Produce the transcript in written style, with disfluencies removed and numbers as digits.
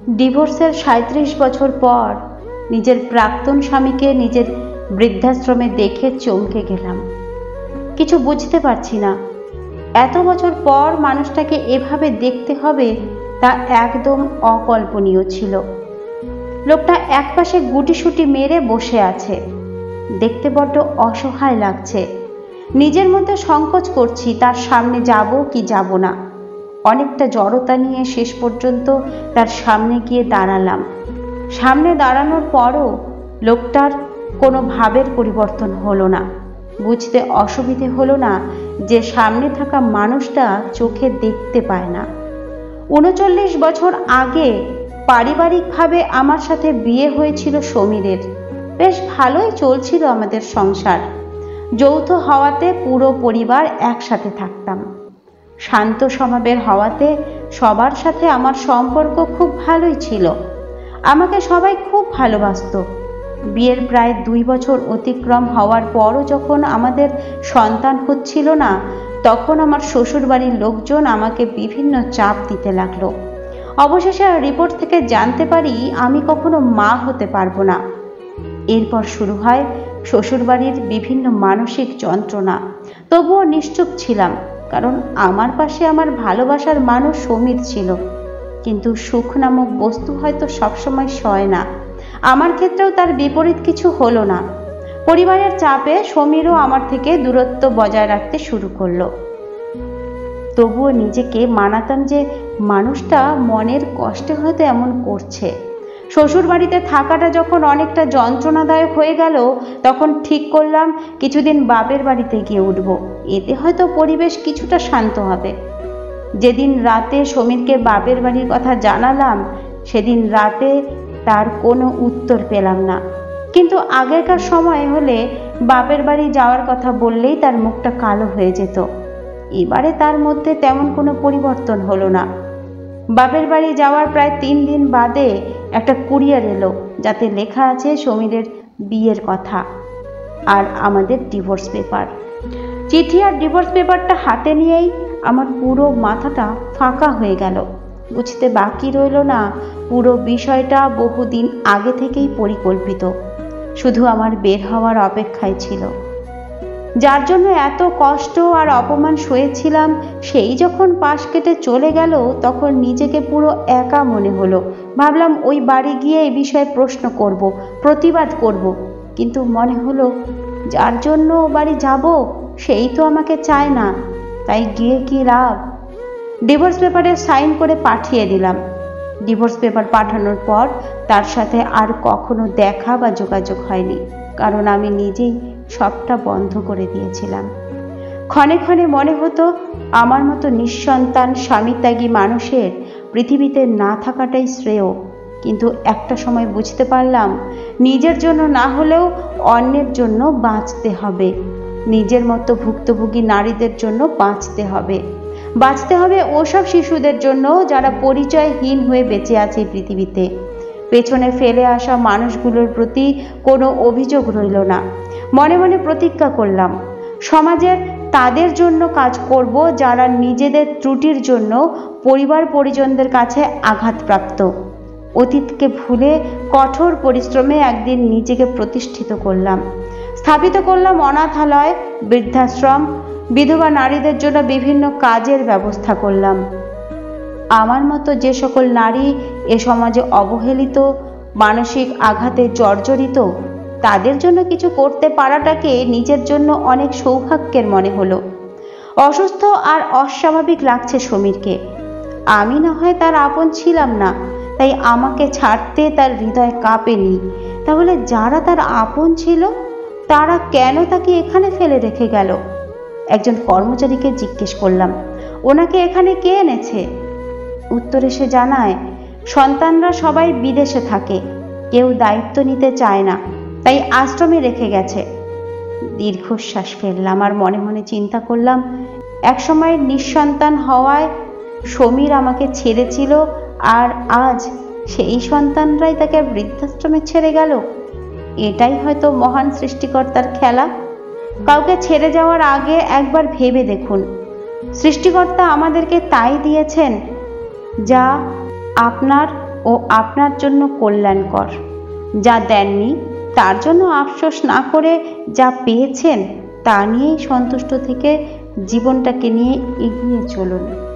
ডিভোর্সের ৩৭ বছর পর নিজের প্রাক্তন স্বামীকে নিজের বৃদ্ধাশ্রমে দেখে চমকে গেলাম। কিছু বুঝতে পারছি না। এত বছর পর মানুষটাকে এভাবে দেখতে হবে তা একদম অকল্পনীয় ছিল। লোকটা একপাশে গুটিসুটি মেরে বসে আছে। দেখতে বড্ড অসহায় লাগছে। নিজের মধ্যে সংকোচ করছি তার সামনে যাব কি যাব না। অনেকটা জড়তা নিয়ে শেষ পর্যন্ত তার সামনে গিয়ে দাঁড়ালাম। সামনে দাঁড়ানোর পরও লোকটার কোনো ভাবের পরিবর্তন হলো না। বুঝতে অসুবিধে হলো না যে সামনে থাকা মানুষটা চোখে দেখতে পায় না। ৩৯ বছর আগে পারিবারিকভাবে আমার সাথে বিয়ে হয়েছিল সমীরের। বেশ ভালোই চলছিল আমাদের সংসার। যৌথ হওয়াতে পুরো পরিবার একসাথে থাকতাম। শান্ত স্বভাবের হওয়াতে সবার সাথে আমার সম্পর্ক খুব ভালোই ছিল। আমাকে সবাই খুব ভালোবাসত। বিয়ের প্রায় ২ বছর অতিক্রম হওয়ার পরও যখন আমাদের সন্তান হচ্ছিল না, তখন আমার শ্বশুরবাড়ির লোকজন আমাকে বিভিন্ন চাপ দিতে লাগলো। অবশেষে রিপোর্ট থেকে জানতে পারি আমি কখনো মা হতে পারবো না। এরপর শুরু হয় শ্বশুরবাড়ির বিভিন্ন মানসিক যন্ত্রণা। তবুও নিশ্চুপ ছিলাম, কারণ আমার পাশে আমার ভালোবাসার মানুষ সমীর ছিল। কিন্তু সুখ নামক বস্তু হয়তো সবসময় সয় না। আমার ক্ষেত্রেও তার বিপরীত কিছু হলো না। পরিবারের চাপে সমীরও আমার থেকে দূরত্ব বজায় রাখতে শুরু করলো। তবুও নিজেকে মানাতাম যে মানুষটা মনের কষ্টে হয়তো এমন করছে। শ্বশুর বাড়িতে থাকাটা যখন অনেকটা যন্ত্রণাদায়ক হয়ে গেল, তখন ঠিক করলাম কিছুদিন বাপের বাড়িতে গিয়ে উঠব। এতে হয়তো পরিবেশ কিছুটা শান্ত হবে। যেদিন রাতে সমীরকে বাপের বাড়ির কথা জানালাম, সেদিন রাতে তার কোনো উত্তর পেলাম না। কিন্তু আগেকার সময় হলে বাপের বাড়ি যাওয়ার কথা বললেই তার মুখটা কালো হয়ে যেত। এবারে তার মধ্যে তেমন কোনো পরিবর্তন হলো না। বাপের বাড়ি যাওয়ার প্রায় ৩ দিন বাদে একটা কুরিয়ার এলো, যাতে লেখা আছে সমীরের বিয়ের কথা আর আমাদের ডিভোর্স পেপার। চিঠি আর ডিভোর্স পেপারটা হাতে নিয়েই আমার পুরো মাথাটা ফাঁকা হয়ে গেল। বুঝতে বাকি রইল না পুরো বিষয়টা বহুদিন আগে থেকেই পরিকল্পিত, শুধু আমার বের হওয়ার অপেক্ষায় ছিল। যার জন্য এত কষ্ট আর অপমান সয়েছিলাম, সেই যখন পাশ কেটে চলে গেল, তখন নিজেকে পুরো একা মনে হলো। ভাবলাম ওই বাড়ি গিয়ে এই বিষয়ে প্রশ্ন করব, প্রতিবাদ করব, কিন্তু মনে হলো যার জন্য বাড়ি যাব সেই তো আমাকে চায় না, তাই গিয়ে কি লাভ। ডিভোর্স পেপারে সাইন করে পাঠিয়ে দিলাম। ডিভোর্স পেপার পাঠানোর পর তার সাথে আর কখনো দেখা বা যোগাযোগ হয়নি, কারণ আমি নিজেই সবটা বন্ধ করে দিয়েছিলাম। ক্ষণে ক্ষণে মনে হতো আমার মতো নিঃসন্তান স্বামীত্যাগী মানুষের পৃথিবীতে না থাকাটাই শ্রেয়। কিন্তু একটা সময় বুঝতে পারলাম নিজের জন্য না হলেও অন্যের জন্য বাঁচতে হবে। নিজের মতো ভুক্তভোগী নারীদের জন্য বাঁচতে হবে। বাঁচতে হবে ওসব শিশুদের জন্য যারা পরিচয়হীন হয়ে বেঁচে আছে পৃথিবীতে। পেছনে ফেলে আসা মানুষগুলোর প্রতি কোনো অভিযোগ রইল না। মনে মনে প্রতিজ্ঞা করলাম সমাজের তাদের জন্য কাজ করব যারা নিজেদের ত্রুটির জন্য পরিবার পরিজনদের কাছে আঘাতপ্রাপ্ত। অতীতকে ভুলে কঠোর পরিশ্রমে একদিন নিজেকে প্রতিষ্ঠিত করলাম। স্থাপিত করলাম অনাথালয়, বৃদ্ধাশ্রম, বিধবা নারীদের জন্য বিভিন্ন কাজের ব্যবস্থা করলাম। আমার মতো যে সকল নারী এ সমাজে অবহেলিত, মানসিক আঘাতে জর্জরিত, তাদের জন্য কিছু করতে পারাটাকে নিজের জন্য অনেক সৌভাগ্যের মনে হলো। অসুস্থ আর অস্বাভাবিক লাগছে সমীরকে। আমি না হয় তার আপন ছিলাম না, তাই আমাকে ছাড়তে তার হৃদয় কাঁপেনি। তাহলে যারা তার আপন ছিল তারা কেন তাকে এখানে ফেলে রেখে গেল? একজন কর্মচারীকে জিজ্ঞেস করলাম, ওনাকে এখানে কে এনেছে? উত্তরে সে জানায়, সন্তানরা সবাই বিদেশে থাকে, কেউ দায়িত্ব নিতে চায় না, তাই আশ্রমে রেখে গেছে। দীর্ঘশ্বাস ফেললাম আর মনে মনে চিন্তা করলাম, একসময় নিঃসন্তান হওয়ায় সমীর আমাকে ছেড়েছিল, আর আজ সেই সন্তানরাই তাকে বৃদ্ধাশ্রমে ছেড়ে গেল। এটাই হয়তো মহান সৃষ্টিকর্তার খেলা। কাউকে ছেড়ে যাওয়ার আগে একবার ভেবে দেখুন, সৃষ্টিকর্তা আমাদেরকে তাই দিয়েছেন যা আপনার ও আপনার জন্য কল্যাণকর। যা দেননি তার জন্য আফসোস না করে যা পেয়েছেন তা নিয়েই সন্তুষ্ট থেকে জীবনটাকে নিয়ে এগিয়ে চলুন।